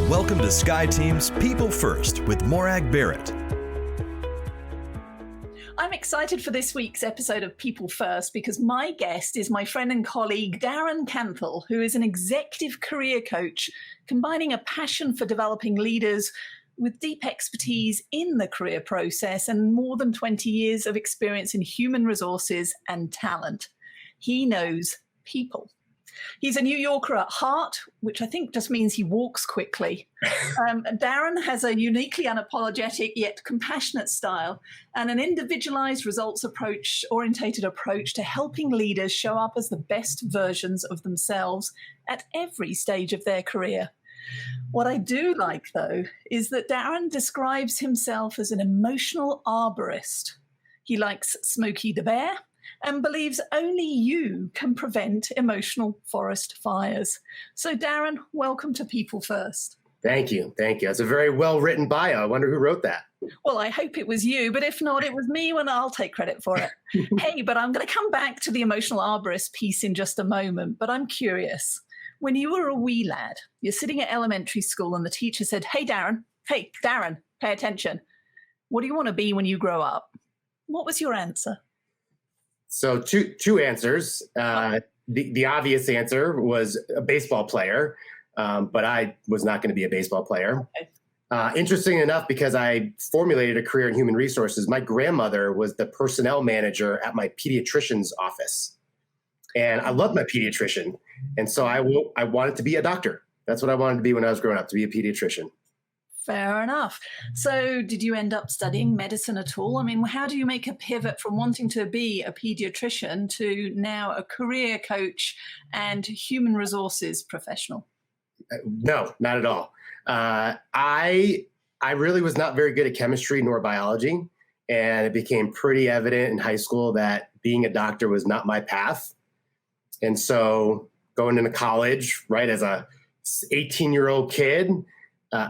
Welcome to SkyeTeam's People First with Morag Barrett. I'm excited for this week's episode of People First because my guest is my friend and colleague Darren Kanthal, who is an executive career coach, combining a passion for developing leaders with deep expertise in the career process and more than 20 years of experience in human resources and talent. He knows people. He's a New Yorker at heart, which I think just means he walks quickly. Darren has a uniquely unapologetic yet compassionate style and an individualized results-orientated approach to helping leaders show up as the best versions of themselves at every stage of their career. What I do like, though, is that Darren describes himself as an emotional arborist. He likes Smokey the Bear and believes only you can prevent emotional forest fires. So, Darren, welcome to People First. Thank you. Thank you. That's a very well-written bio. I wonder who wrote that. Well, I hope it was you, but if not, it was me, and I'll take credit for it. Hey, but I'm going to come back to the emotional arborist piece in just a moment, but I'm curious. When you were a wee lad, you're sitting at elementary school and the teacher said, hey, Darren, pay attention. What do you want to be when you grow up? What was your answer? So two answers. The obvious answer was a baseball player, but I was not going to be a baseball player. Okay. Interesting enough, because I formulated a career in human resources, my grandmother was the personnel manager at my pediatrician's office. And I loved my pediatrician. And so I wanted to be a doctor. That's what I wanted to be when I was growing up, to be a pediatrician. Fair enough. So did you end up studying medicine at all? I mean, how do you make a pivot from wanting to be a pediatrician to now a career coach and human resources professional? No, not at all. I really was not very good at chemistry nor biology. And it became pretty evident in high school that being a doctor was not my path. And so going into college, right, as a 18-year-old kid,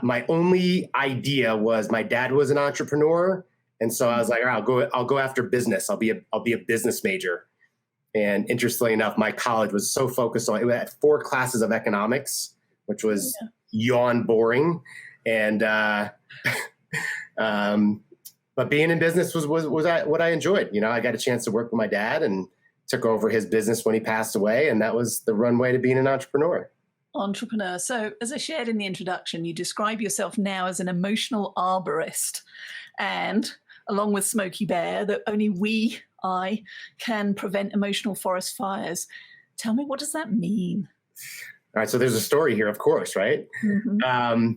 my only idea was my dad was an entrepreneur. And so I was like, all right, I'll go after business. I'll be a business major. And interestingly enough, my college was so focused on, it had 4 classes of economics, which was yawn boring. And, but being in business was what I enjoyed. You know, I got a chance to work with my dad and took over his business when he passed away. And that was the runway to being an entrepreneur. So as I shared in the introduction, you describe yourself now as an emotional arborist, and along with Smokey Bear, that only I can prevent emotional forest fires. Tell me, what does that mean? All right. So there's a story here, of course, right? Mm-hmm.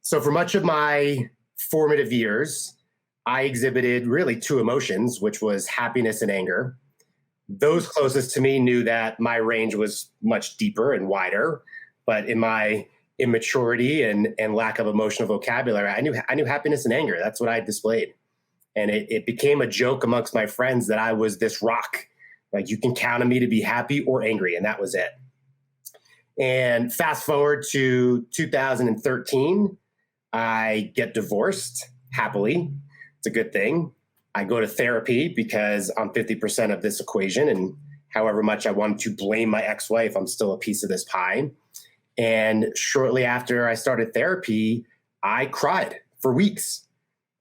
So for much of my formative years, I exhibited really 2 emotions, which was happiness and anger. Those closest to me knew that my range was much deeper and wider. But in my immaturity and lack of emotional vocabulary, I knew happiness and anger. That's what I displayed. And it became a joke amongst my friends that I was this rock. Like, you can count on me to be happy or angry, and that was it. And fast forward to 2013, I get divorced happily. It's a good thing. I go to therapy because I'm 50% of this equation, and however much I wanted to blame my ex-wife, I'm still a piece of this pie. And shortly after I started therapy, I cried for weeks.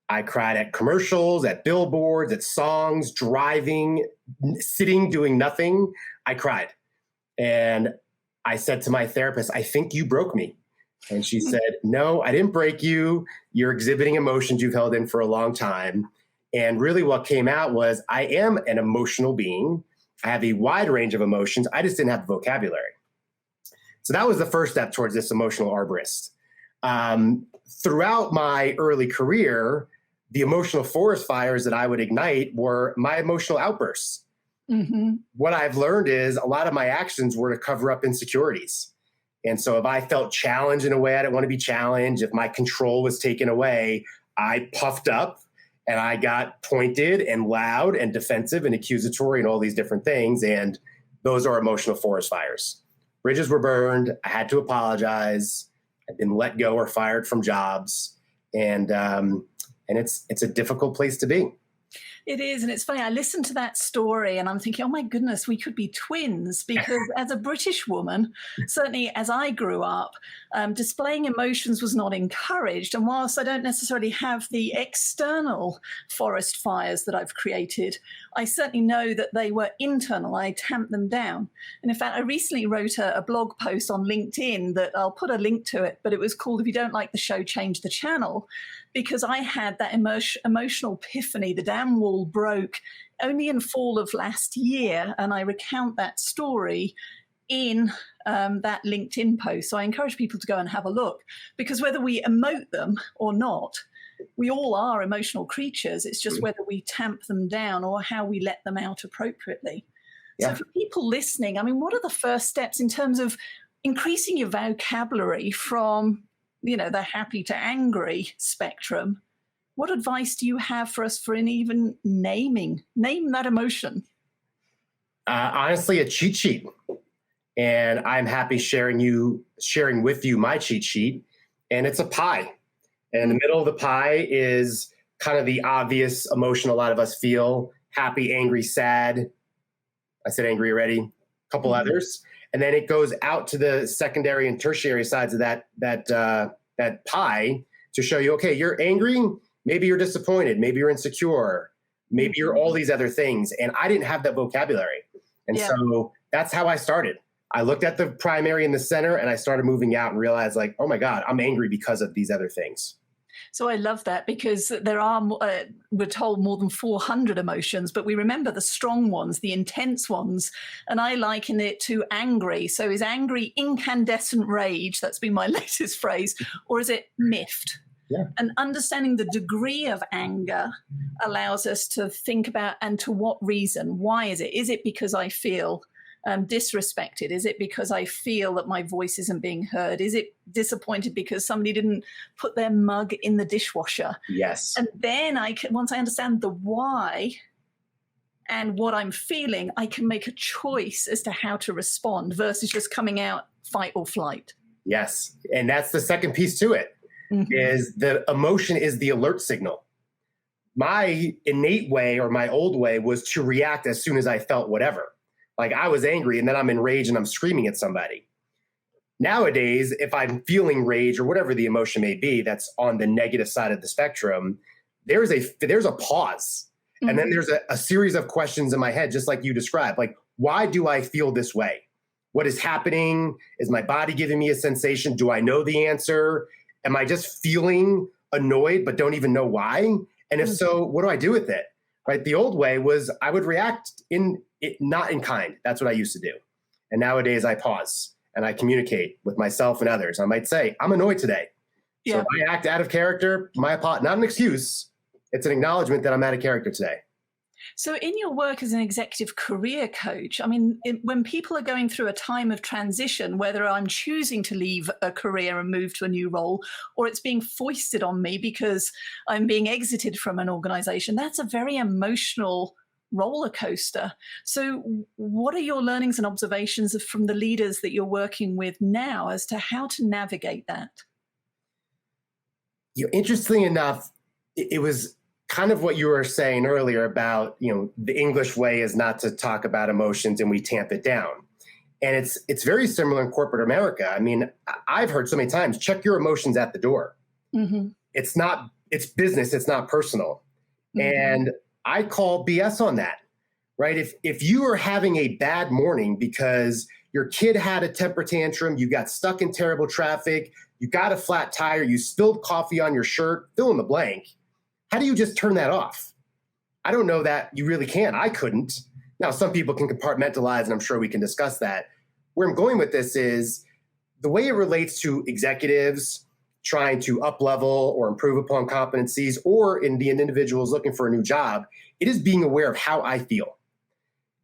I cried at commercials, at billboards, at songs, driving, sitting, doing nothing. I cried. And I said to my therapist, I think you broke me. And she said, no, I didn't break you. You're exhibiting emotions you've held in for a long time. And really what came out was I am an emotional being. I have a wide range of emotions. I just didn't have the vocabulary. So that was the first step towards this emotional arborist. Throughout my early career, the emotional forest fires that I would ignite were my emotional outbursts. Mm-hmm. What I've learned is a lot of my actions were to cover up insecurities. And so if I felt challenged in a way I didn't want to be challenged, if my control was taken away, I puffed up and I got pointed and loud and defensive and accusatory and all these different things. And those are emotional forest fires. Bridges were burned. I had to apologize. I've been let go or fired from jobs. And it's a difficult place to be. It is. And it's funny. I listened to that story and I'm thinking, oh my goodness, we could be twins. Because as a British woman, certainly as I grew up, displaying emotions was not encouraged. And whilst I don't necessarily have the external forest fires that I've created, I certainly know that they were internal. I tamped them down. And in fact, I recently wrote a blog post on LinkedIn that I'll put a link to it, but it was called, "If You Don't Like the Show, Change the Channel," because I had that emotional epiphany. The dam wall broke only in fall of last year, and I recount that story in that LinkedIn post. So I encourage people to go and have a look, because whether we emote them or not, we all are emotional creatures. It's just whether we tamp them down or how we let them out appropriately. Yeah. So for people listening, I mean, what are the first steps in terms of increasing your vocabulary from, the happy to angry spectrum? What advice do you have for us for even name that emotion? Honestly, a cheat sheet. And I'm happy sharing with you my cheat sheet. And it's a pie. And in the middle of the pie is kind of the obvious emotion a lot of us feel: happy, angry, sad. I said angry already, a couple others. And then it goes out to the secondary and tertiary sides of that pie to show you, okay, you're angry, maybe you're disappointed, maybe you're insecure, maybe you're all these other things. And I didn't have that vocabulary. And so that's how I started. I looked at the primary in the center and I started moving out and realized, like, oh my God, I'm angry because of these other things. So I love that, because there are, we're told, more than 400 emotions, but we remember the strong ones, the intense ones. And I liken it to angry. So is angry incandescent rage? That's been my latest phrase. Or is it miffed? Yeah. And understanding the degree of anger allows us to think about, and to what reason? Why is it? Is it because I feel disrespected? Is it because I feel that my voice isn't being heard? Is it disappointed because somebody didn't put their mug in the dishwasher? Yes. And then once I understand the why and what I'm feeling, I can make a choice as to how to respond versus just coming out fight or flight. Yes. And that's the second piece to it, is the emotion is the alert signal. My innate way, or my old way, was to react as soon as I felt whatever. Like, I was angry and then I'm enraged and I'm screaming at somebody. Nowadays, if I'm feeling rage or whatever the emotion may be that's on the negative side of the spectrum, there's a pause. And then there's a series of questions in my head, just like you described. Like, why do I feel this way? What is happening? Is my body giving me a sensation? Do I know the answer? Am I just feeling annoyed but don't even know why? And if so, what do I do with it? Right? The old way was I would react not in kind. That's what I used to do. And nowadays I pause and I communicate with myself and others. I might say, I'm annoyed today. So if I act out of character, not an excuse. It's an acknowledgement that I'm out of character today. So in your work as an executive career coach, I mean, when people are going through a time of transition, whether I'm choosing to leave a career and move to a new role, or it's being foisted on me because I'm being exited from an organization, that's a very emotional roller coaster. So what are your learnings and observations from the leaders that you're working with now as to how to navigate that? Interestingly enough, it was kind of what you were saying earlier about, the English way is not to talk about emotions and we tamp it down. And it's very similar in corporate America. I mean, I've heard so many times, check your emotions at the door. It's business. It's not personal. And I call BS on that, right? If you are having a bad morning because your kid had a temper tantrum, you got stuck in terrible traffic, you got a flat tire, you spilled coffee on your shirt, fill in the blank. How do you just turn that off? I don't know that you really can. I couldn't. Now, some people can compartmentalize, and I'm sure we can discuss that. Where I'm going with this is the way it relates to executives trying to up-level or improve upon competencies, or in the individuals looking for a new job, it is being aware of how I feel.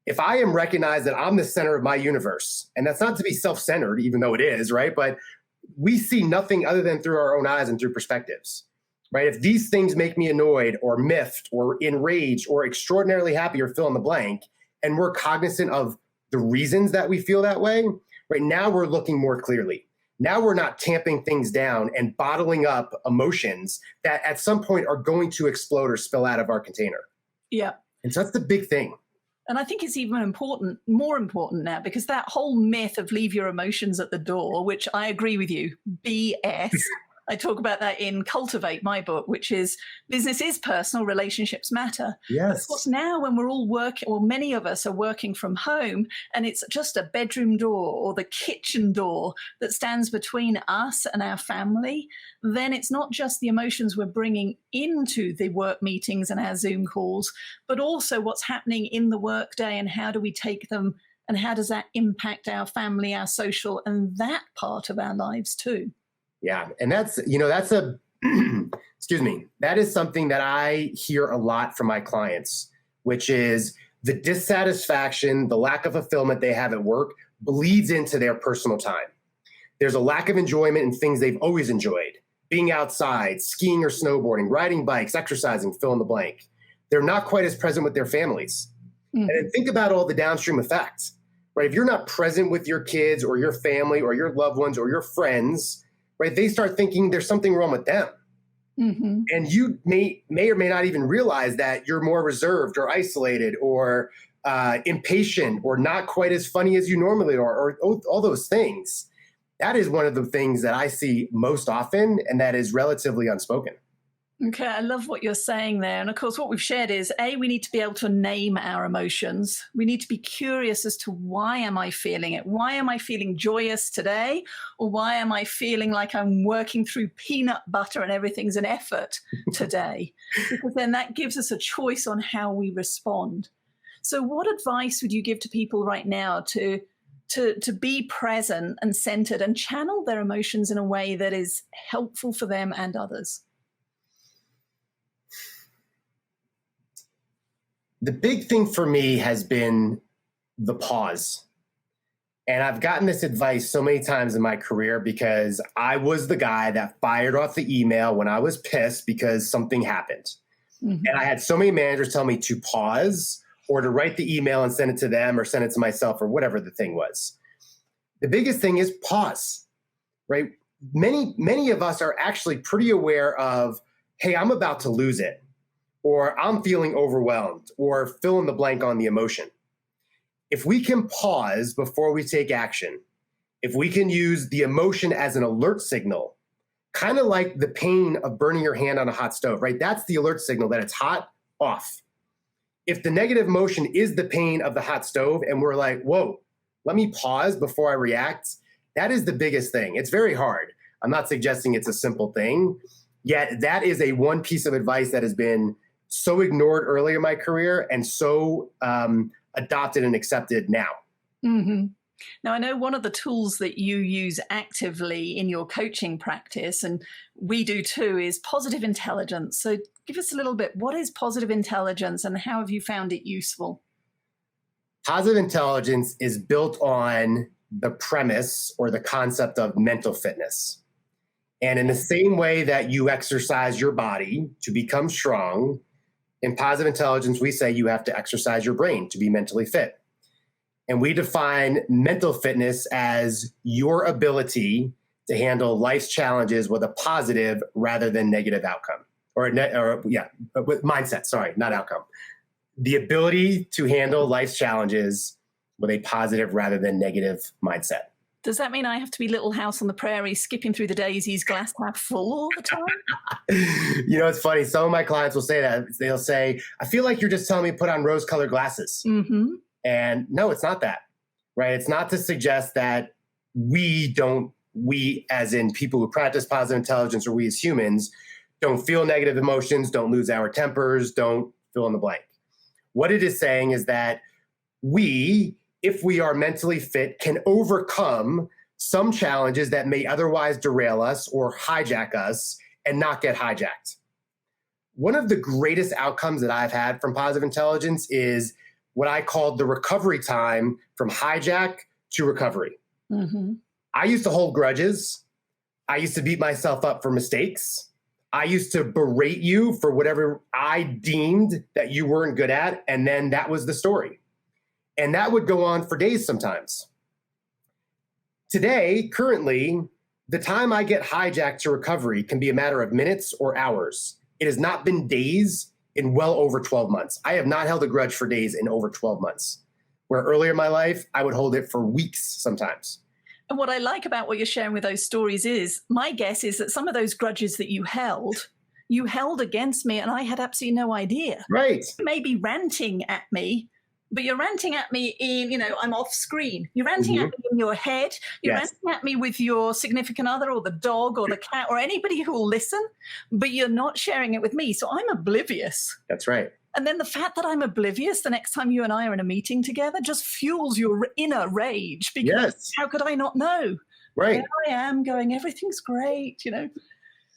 If I am recognized that I'm the center of my universe, and that's not to be self-centered, even though it is, right? But we see nothing other than through our own eyes and through perspectives. Right? If these things make me annoyed or miffed or enraged or extraordinarily happy or fill in the blank, and we're cognizant of the reasons that we feel that way, right now we're looking more clearly. Now we're not tamping things down and bottling up emotions that at some point are going to explode or spill out of our container. Yeah. And so that's the big thing. And I think it's even more important now, because that whole myth of leave your emotions at the door, which I agree with you, BS. I talk about that in Cultivate, my book, which is business is personal, relationships matter. Yes. But of course, now when we're all working, or many of us are working from home, and it's just a bedroom door or the kitchen door that stands between us and our family, then it's not just the emotions we're bringing into the work meetings and our Zoom calls, but also what's happening in the workday and how do we take them and how does that impact our family, our social, and that part of our lives too. Yeah. And that's excuse me, that is something that I hear a lot from my clients, which is the dissatisfaction, the lack of fulfillment they have at work bleeds into their personal time. There's a lack of enjoyment in things they've always enjoyed, being outside, skiing or snowboarding, riding bikes, exercising, fill in the blank. They're not quite as present with their families. Mm-hmm. And then think about all the downstream effects, right? If you're not present with your kids or your family or your loved ones or your friends, right, they start thinking there's something wrong with them. Mm-hmm. And you may or may not even realize that you're more reserved or isolated or impatient or not quite as funny as you normally are, or all those things. That is one of the things that I see most often, and that is relatively unspoken. Okay, I love what you're saying there. And of course, what we've shared is, A, we need to be able to name our emotions. We need to be curious as to why am I feeling it? Why am I feeling joyous today? Or why am I feeling like I'm working through peanut butter and everything's an effort today? Because then that gives us a choice on how we respond. So what advice would you give to people right now to be present and centered and channel their emotions in a way that is helpful for them and others? The big thing for me has been the pause. And I've gotten this advice so many times in my career because I was the guy that fired off the email when I was pissed because something happened. Mm-hmm. And I had so many managers tell me to pause or to write the email and send it to them or send it to myself or whatever the thing was. The biggest thing is pause, right? Many of us are actually pretty aware of, hey, I'm about to lose it, or I'm feeling overwhelmed, or fill in the blank on the emotion. If we can pause before we take action, if we can use the emotion as an alert signal, kind of like the pain of burning your hand on a hot stove, right? That's the alert signal that it's hot, off. If the negative emotion is the pain of the hot stove and we're like, whoa, let me pause before I react, that is the biggest thing. It's very hard. I'm not suggesting it's a simple thing, yet that is a one piece of advice that has been so ignored early in my career and so adopted and accepted now. Mm-hmm. Now, I know one of the tools that you use actively in your coaching practice, and we do too, is positive intelligence. So give us a little bit, what is positive intelligence and how have you found it useful? Positive intelligence is built on the premise or the concept of mental fitness. And in the same way that you exercise your body to become strong, in positive intelligence, we say you have to exercise your brain to be mentally fit. And we define mental fitness as your ability to handle life's challenges with a positive rather than negative outcome. With mindset, sorry, not outcome. The ability to handle life's challenges with a positive rather than negative mindset. Does that mean I have to be Little House on the Prairie, skipping through the daisies, glass half full all the time? It's funny. Some of my clients will say that. They'll say, I feel like you're just telling me to put on rose-colored glasses. Mm-hmm. And no, it's not that, right? It's not to suggest that we as in people who practice positive intelligence or we as humans, don't feel negative emotions, don't lose our tempers, don't fill in the blank. What it is saying is that we, if we are mentally fit, can overcome some challenges that may otherwise derail us or hijack us and not get hijacked. One of the greatest outcomes that I've had from positive intelligence is what I call the recovery time from hijack to recovery. Mm-hmm. I used to hold grudges. I used to beat myself up for mistakes. I used to berate you for whatever I deemed that you weren't good at, and then that was the story. And that would go on for days sometimes. Today, currently, the time I get hijacked to recovery can be a matter of minutes or hours. It has not been days. in well over 12 months. I have not held a grudge for days in over 12 months, where earlier in my life, I would hold it for weeks sometimes. And what I like about what you're sharing with those stories is, my guess is that some of those grudges that you held against me, and I had absolutely no idea. Right. You may be ranting at me, but you're ranting at me in, I'm off screen. You're ranting at me in your head. You're ranting at me with your significant other or the dog or the cat or anybody who will listen, but you're not sharing it with me. So I'm oblivious. That's right. And then the fact that I'm oblivious the next time you and I are in a meeting together just fuels your inner rage, because how could I not know? Right. There I am going, everything's great,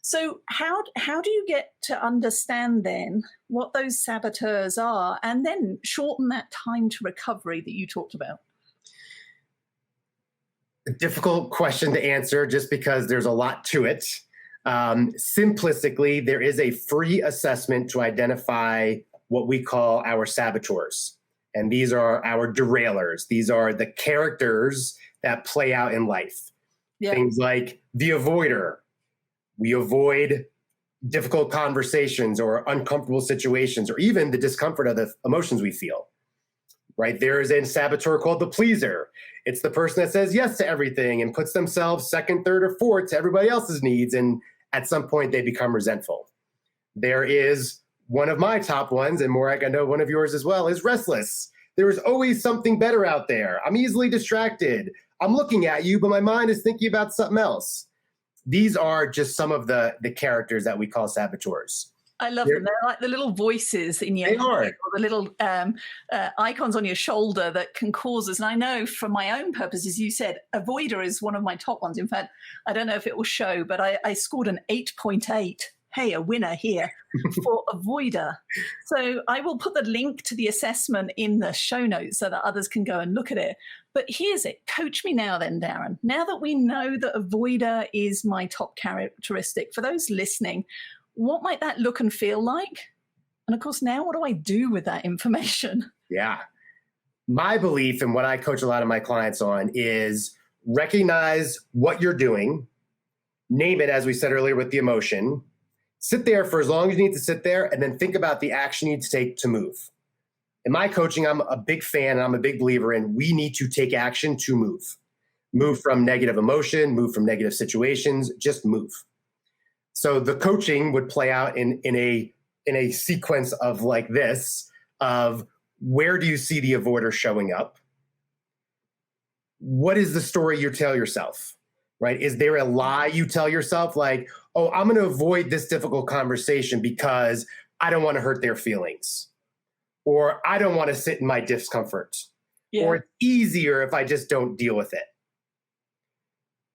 So how do you get to understand then what those saboteurs are, and then shorten that time to recovery that you talked about? A difficult question to answer just because there's a lot to it. Simplistically, there is a free assessment to identify what we call our saboteurs. And these are our derailers. These are the characters that play out in life. Yeah. Things like the avoider. We avoid difficult conversations or uncomfortable situations, or even the discomfort of the emotions we feel, right? There is a saboteur called the pleaser. It's the person that says yes to everything and puts themselves second, third, or fourth to everybody else's needs. And at some point they become resentful. There is one of my top ones, and Morag, I know one of yours as well, is restless. There is always something better out there. I'm easily distracted. I'm looking at you, but my mind is thinking about something else. These are just some of the characters that we call saboteurs. I love them. They're like the little voices in your head, or the little icons on your shoulder that can cause us. And I know from my own purposes, you said avoider is one of my top ones. In fact, I don't know if it will show, but I scored an 8.8. Hey, a winner here for avoider. So I will put the link to the assessment in the show notes so that others can go and look at it. But here's it. Coach me now then, Darren. Now that we know that avoider is my top characteristic, for those listening, what might that look and feel like? And of course, now what do I do with that information? Yeah. My belief, and what I coach a lot of my clients on, is recognize what you're doing, name it, as we said earlier, with the emotion, sit there for as long as you need to sit there, and then think about the action you need to take to move. In my coaching, I'm a big fan, and I'm a big believer in we need to take action to move. Move from negative emotion, move from negative situations, just move. So the coaching would play out in a sequence of like this, of where do you see the avoider showing up? What is the story you tell yourself, right? Is there a lie you tell yourself, like, oh, I'm going to avoid this difficult conversation because I don't want to hurt their feelings, or I don't want to sit in my discomfort, or it's easier if I just don't deal with it.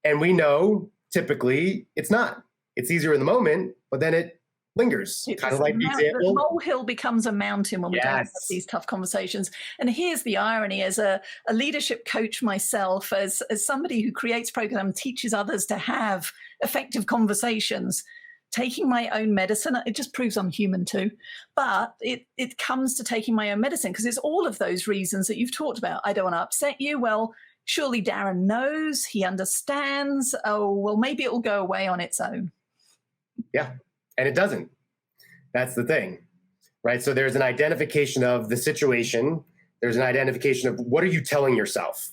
And we know typically it's not. It's easier in the moment, but then it lingers. It's kind of like the example. The molehill becomes a mountain when we don't have these tough conversations. And here's the irony: as a leadership coach myself, as somebody who creates programs, teaches others to have effective conversations, taking my own medicine, it just proves I'm human too. But it comes to taking my own medicine because it's all of those reasons that you've talked about. I don't want to upset you. Well, surely Darren knows, he understands. Oh, well, maybe it will go away on its own. Yeah, and it doesn't. That's the thing, right? So there's an identification of the situation. There's an identification of what are you telling yourself,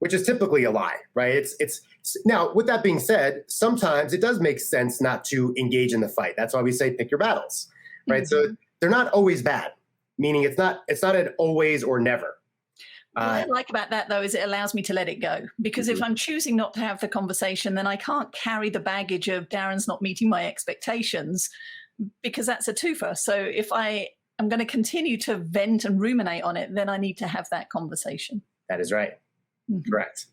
which is typically a lie, right? It's now, with that being said, sometimes it does make sense not to engage in the fight. That's why we say pick your battles, right? Mm-hmm. So they're not always bad, meaning it's not an always or never. What I like about that, though, is it allows me to let it go. Because if I'm choosing not to have the conversation, then I can't carry the baggage of Darren's not meeting my expectations, because that's a twofer. So if I am going to continue to vent and ruminate on it, then I need to have that conversation. That is right. Mm-hmm. Correct.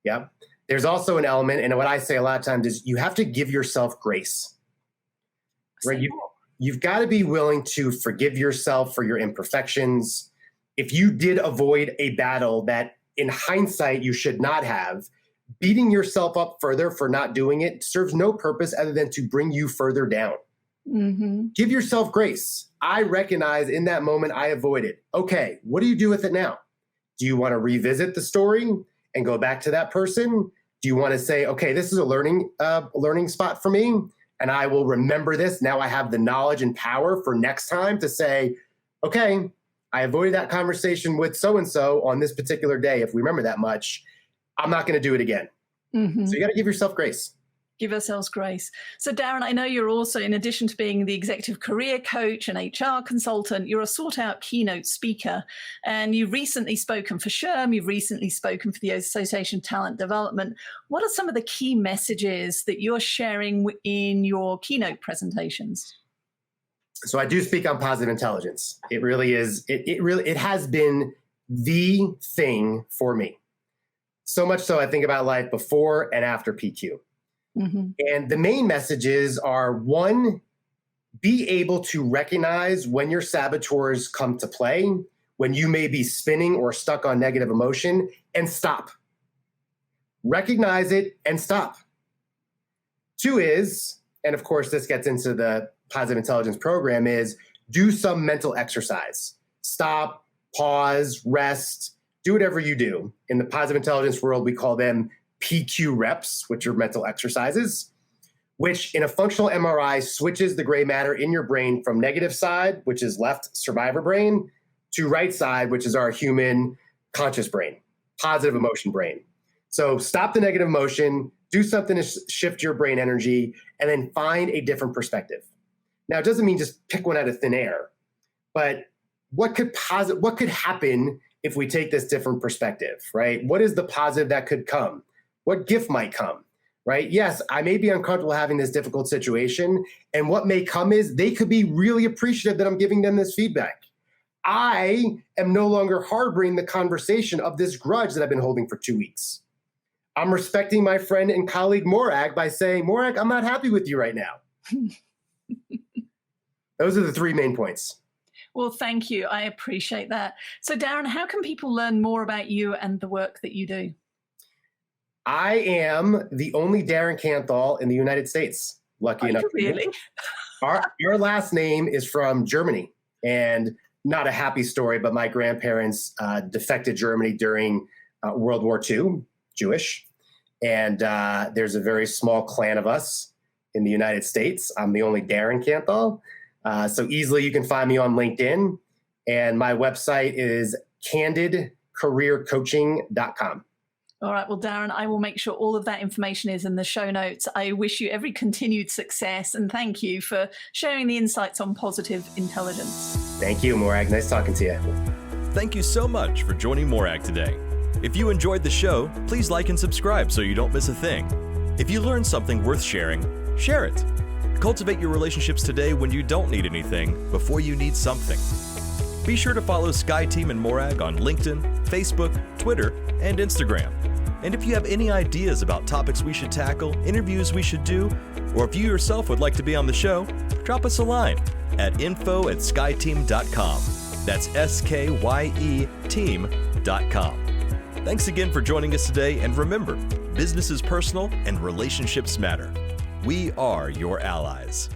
Yeah. There's also an element, and what I say a lot of times is you have to give yourself grace. Right? You've got to be willing to forgive yourself for your imperfections. If you did avoid a battle that in hindsight you should not have, beating yourself up further for not doing it serves no purpose other than to bring you further down. Mm-hmm. Give yourself grace. I recognize in that moment I avoided. Okay, what do you do with it now? Do you want to revisit the story and go back to that person? Do you want to say, okay, this is a learning spot for me, And I will remember this. Now I have the knowledge and power for next time to say, okay, I avoided that conversation with so-and-so on this particular day. If we remember that much, I'm not going to do it again. Mm-hmm. So you got to give yourself grace. Give ourselves grace. So Darren, I know you're also, in addition to being the executive career coach and HR consultant, you're a sought-out keynote speaker. And you've recently spoken for SHRM, you've recently spoken for the Association of Talent Development. What are some of the key messages that you're sharing in your keynote presentations? So I do speak on positive intelligence. It really is, it has been the thing for me. So much so I think about life before and after PQ. Mm-hmm. And the main messages are, one, be able to recognize when your saboteurs come to play, when you may be spinning or stuck on negative emotion, and stop. Recognize it and stop. Two is, and of course this gets into the positive intelligence program, is do some mental exercise. Stop, pause, rest, do whatever you do. In the positive intelligence world, we call them PQ reps, which are mental exercises, which in a functional MRI switches the gray matter in your brain from negative side, which is left survivor brain, to right side, which is our human conscious brain, positive emotion brain. So stop the negative emotion, do something to shift your brain energy, and then find a different perspective. Now, it doesn't mean just pick one out of thin air, but what could happen if we take this different perspective, right? What is the positive that could come? What gift might come, right? Yes, I may be uncomfortable having this difficult situation, and what may come is they could be really appreciative that I'm giving them this feedback. I am no longer harboring the conversation of this grudge that I've been holding for 2 weeks. I'm respecting my friend and colleague Morag by saying, Morag, I'm not happy with you right now. Those are the three main points. Well, thank you. I appreciate that. So Darren, how can people learn more about you and the work that you do? I am the only Darren Kanthal in the United States. Lucky enough. Really? Our last name is from Germany, and not a happy story, but my grandparents defected Germany during World War II, Jewish. And there's a very small clan of us in the United States. I'm the only Darren Kanthal. So easily you can find me on LinkedIn. And my website is candidcareercoaching.com. All right. Well, Darren, I will make sure all of that information is in the show notes. I wish you every continued success, and thank you for sharing the insights on positive intelligence. Thank you, Morag. Nice talking to you. Thank you so much for joining Morag today. If you enjoyed the show, please like and subscribe so you don't miss a thing. If you learned something worth sharing, share it. Cultivate your relationships today when you don't need anything before you need something. Be sure to follow SkyeTeam and Morag on LinkedIn, Facebook, Twitter, and Instagram. And if you have any ideas about topics we should tackle, interviews we should do, or if you yourself would like to be on the show, drop us a line at info@skyeteam.com. That's SKYE team.com. Thanks again for joining us today, and remember, business is personal and relationships matter. We are your allies.